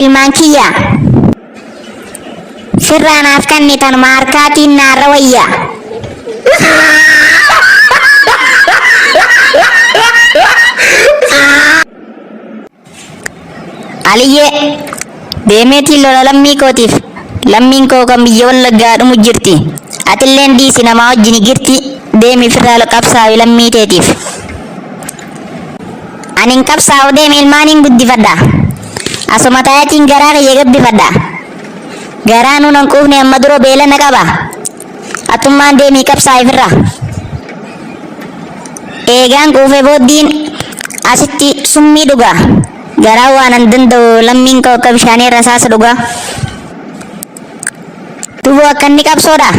ilmaan kiyya sirraanaaf kannitan maarkaatiin naarra wayya. Aliyyee deemeetiin lola lammii kootiif lammiin koo kan biyya Wallaggaa dhumu jirti. Atilleen dhiisi namaa wajjin girti deemi firraa qabsaa'u lammii teetiif. Anin qabsaa'u deemi ilmaaniin guddifadha. Asuma taayatiin garaa kiyya gabbifadha. Garaa nuun hanquufne amma duroo beelana qaba. Atummaan deemii qabsaa'e firra. Eegaan quufee booddiin asitti summii dhuga. Garaa waan an danda'u lammiin koo akka bishaanii rasaasa dhuga. Tubuu akka inni qabsoodha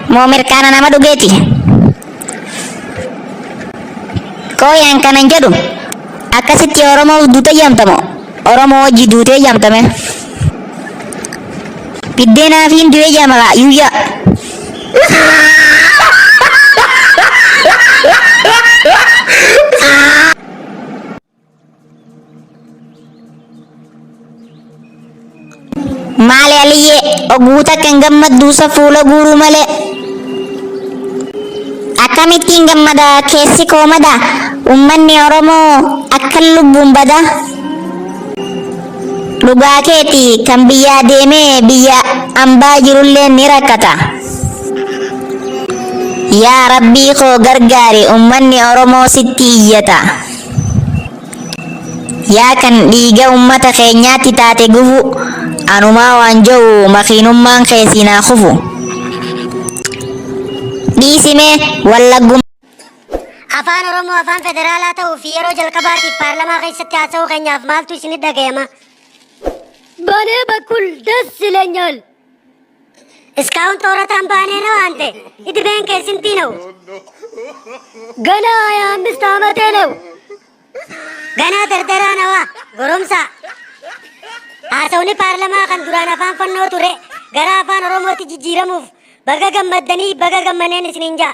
moo mirkaana nama dhugeeti? Kooyaan kanan jedhu akkasitti Oromoof duute yaamtamo Oromoo wajji duutee yaamtame. Biddeenaafiin du'ee yaamaga yuyya. Maali Aliyyee oguuta kan gammadduusa fuula guuruu malee. Akkamittiin gammada keessi koomada ummanni Oromoo akkan lubbuun bada. Dhugaa keeti kan biyyaa deemee biyya ambaa jirullee ni rakkata. Yaa Rabbii koo gargaari ummanni Oromoo sitti iyyata. Yaa kan dhiiga ummata keenyaatti taate gufu anumaa waan jiru makiinummaan keessinaa kufu. Dhiisime wallaggum. Afaan Oromoo afaan federaalaa ta'uu fi yeroo jalqabaatiif paarlamaa keessatti haasa'uu keenyaaf maaltu isinit dhaga'ama? በኔ በኩል ደስ ይለኛል። እስካሁን ጦረታን ባኔ ነው አንተ እድሜን ከስንት ነው? ገና 25 ዓመቴ ነው። ገና ደርደራ ነዋ ጎረምሳ። haasawni paarlamaa kan duraan afaan fannoo ture gara afaan Oromootti jijjiiramuuf baga gammaddanii baga gammaneen isiniin jaa.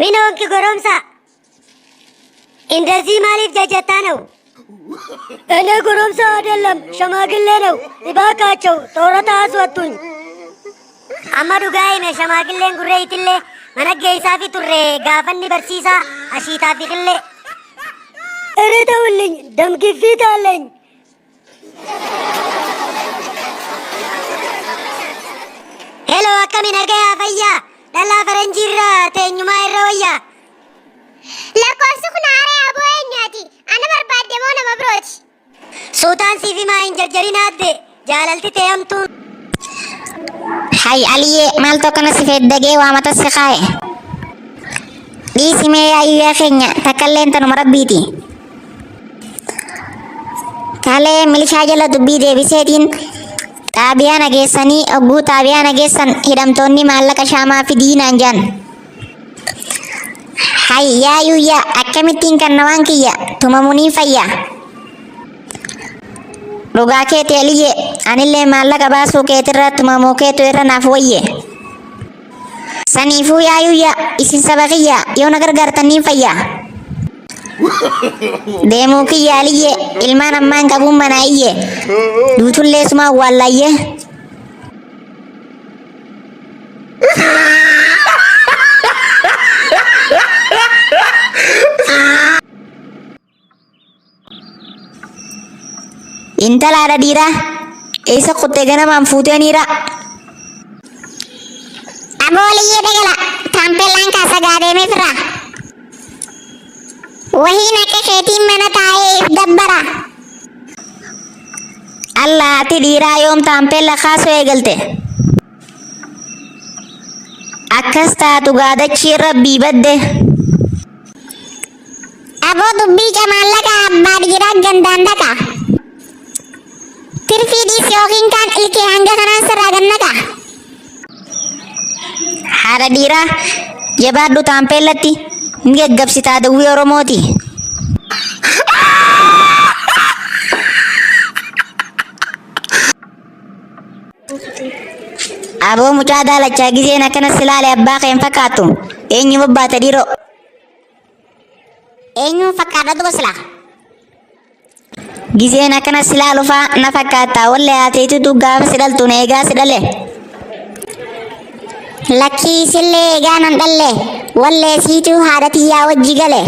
Minoonki goromsa እንደዚህ ማሊፍ ጀጀታ ነው? እኔ ጎረምሳ አይደለም ሸማግሌ ነው። እባካቸው ጦረታ አስወጡኝ። amma dhugaa hime shamaagileen gurree itillee mana geessaa fi turre gaafanni barsiisaa ashiitaa fi qillee. እረ ተውልኝ፣ ደም ግፊት አለኝ። ሄሎ akkami nagayaa fayyaa dhalaa faranjiirraa teenyumaa irra wayyaa. lakkoofsi kun haaree aboo eenyaati? Ana barbaadde moo nama birooti? Suutaan siifi maa hin jarjarin adde jaalalti teeyamtuun. Hay Aliyyee maal tokkana si feddagee waamata si kaa'e. Dhiisimee yaayuyyaa keenya takkalleen tanuma rabbiiti. Kalee milishaa jala dubbii deebiseetiin xaabiyaa nageessanii ogguu xaabiyaa nageessan hidhamtoonni maallaqa shaamaa fi diinaan jaan. Hay yaayuyyaa akkamittiin kan nawaan kiyya tumamuniin fayyaa. Dhugaa keeti Aliyyee anillee maallaqa baasuu keetirra tumamuu keetu irra naaf wayye. Saniifuu yaayuyyaa isin saba kiyya yoo na gargaartaniin fayyaa. Deemuu kiyya Aliyyee ilmaan ammaan qabuun manaa iyyee duutullee sumaa awwaallayyee. Intala ada dhiiraa eessa kuttee ganamaan fuuteeniira. Aboo Aliyyee dagala taampeellaan kaasa gaadeemee fira. Wahiin akka keetiin mana taa'ee if dabbara. Allah ati dhiiraa yoom taampeella kaasuu eegalte? Akkas taatu gaadachii rabbii badde. Aboo dubbii camaallaqa abbaa dhiiraa gandaan dhaqa. Tirfiidhiis yookiin kaan ilkee hanga kanaan sirraa gannaqa. Haadha dhiiraa jabaadhu taampeellatti ni gaggabsitaa dawwii Oromooti. Aboo mucaa daalachaa giseen akkana silaale abbaa keen fakkaattu eenyu babbaata dhiiroo. eenyuun fakkaadhatu gosla. Giseen akkana silaa lufaa na fakkaata wallee haateetutu gaafa si dhaltu na eegaa si dhale. Lakkii sillee eegaa nan dhalle. Wallee siituu haadha tiyyaa wajji gale.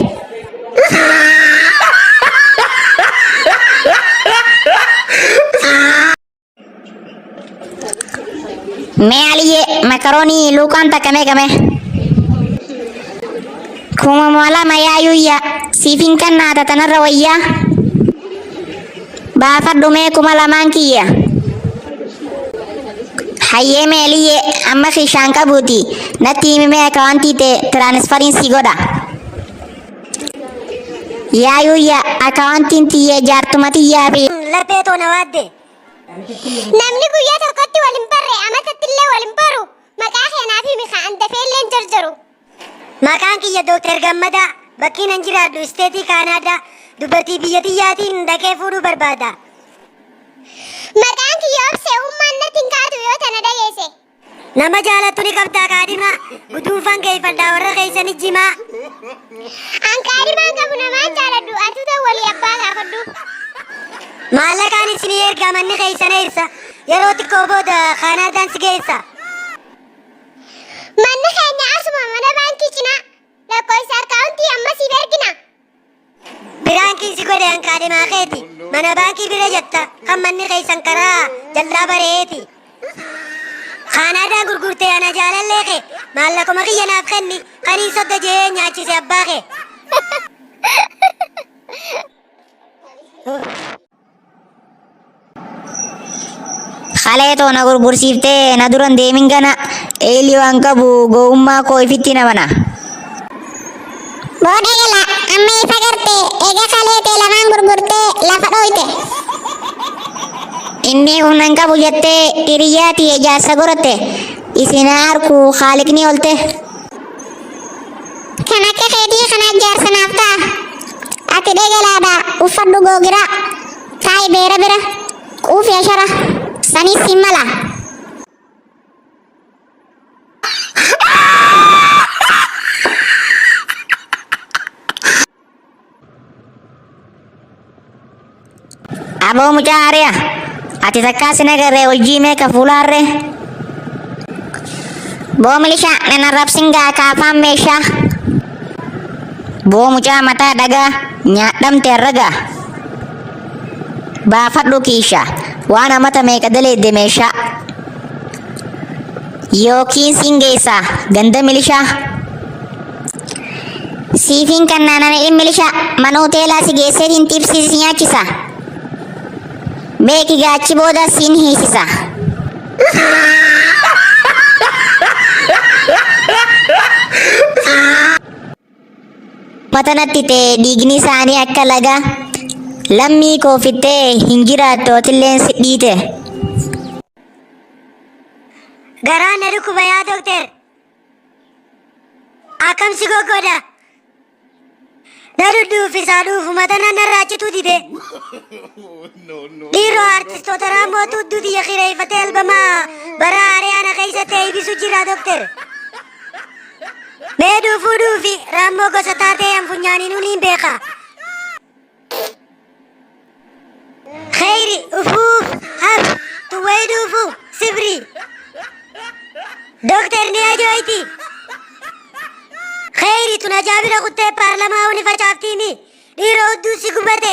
Mee aliyyee makaroonii luuqaan takka meeqame? Kuma moala mayaayuyya siifin kan naata tanarra wayyaa. Baafadhu mee kuma lamaan kiyya. Hayyee mee aliyyee amma kishaan qabuuti natti himi mee akawantii ta'e tiraanisfariin si godha. Yaayuyya akawantiin tiyyee jaartuma tiyyaa fi Laphee toona waadde. Namni guyyaa tokkotti wal hin barre amatattillee wal hin baru. Maqaa keenaa fi mikaan dafeellee hin jarjaru. Maqaan kiyya Dookter Gammadaa. Bakkiin an jiraadhu isteetii Kaanaadaa. Dubartii biyya tiyyaatiin dhaqee fuudhuu barbaada. Maqaan kiyya obsee ummaan natti hin kaatu yoo tana dhageesse. Nama jaalattu ni qabdaa kaadhima. Guduunfan keeyfadhaa warra keeysan ijjimaa. An kaadhimaan qabu namaan jaaladhu atuuta walii abbaa gaafadhu. Maallaqaan isinii ergaa manni keeysan eessa. Yeroo xiqqoo booda Kaanaadaan si geessa. Manni keenya asuma mana baankii cinaa. Lakkoofsa akkaawuntii amma siif ergina. Biraankiin si godhe an kaadhimaa keeti. Mana baankii bira jetta. Kan manni keeysan karaa jallaa bareeti. Kaanaadaan gurgurtee ana jaalallee kee. Maallaquma kiyya naaf kenni. Kaniin sodda jee nyaachise abbaa kee. Kaleetoo na gurgursiiftee na duran deemin gana eelii waan qabu gowummaa koo ifitti na bana. Booda gala amma ifa gartee eega kaleetee lamaan gurgurtee lafa dhooyte. Inni humna hin qabu jettee hiriyyaatii ijaarsa godhatte isin harku haaliqni oolte. Kan akka keetii kana ijaarsa naaf ta'a. Ati dhegalaadha uffadhu googira. Taa'i beera bira. Quufi ashara. Sanis hin mala. Aboo mucaa hariya ati takkaa si nagarree hojii meeqa fuulaarree. Boo milishaa nana rabsingaa kaafaan meeshaa. Boo mucaa mataa dhagaa nyaadhamte ragaa. Baafadhu kiisha waan amata meeqa daleedde meeshaa. Yookiin siin geessaa ganda milishaa. Siifin kan naananii milishaa mana hoteelaa si geesseetiin xibsiisi nyaachisa. Beeki gaachi booda siin hiisisa. Matanatti ta'e dhiigni isaanii akka lagaa. Lammii koo fittee hin jiraattu otilleen si dhiite. Garaan na dhukkuba yaa Dookter. Akkam si goggoda. Na dudduufisaa dhuufu mata narraa cituu dide. Dhiiroo artistoota raammoo tudduu xiyya kireeffatee albamaa bara Ariyaana keessatti eebisu jira Dookter. Mee dhuufuu dhuufi raammoo gosa taatee hanfunyaanii nuun hin beeka. Khayri ufuuf haf tuwwee dhuufu sibri. Dookter ni ajooyti. Khayri tun ajaa'ibina kuttee paarlamaa uni facaaftiimi. Dhiiroo hudduu si gubate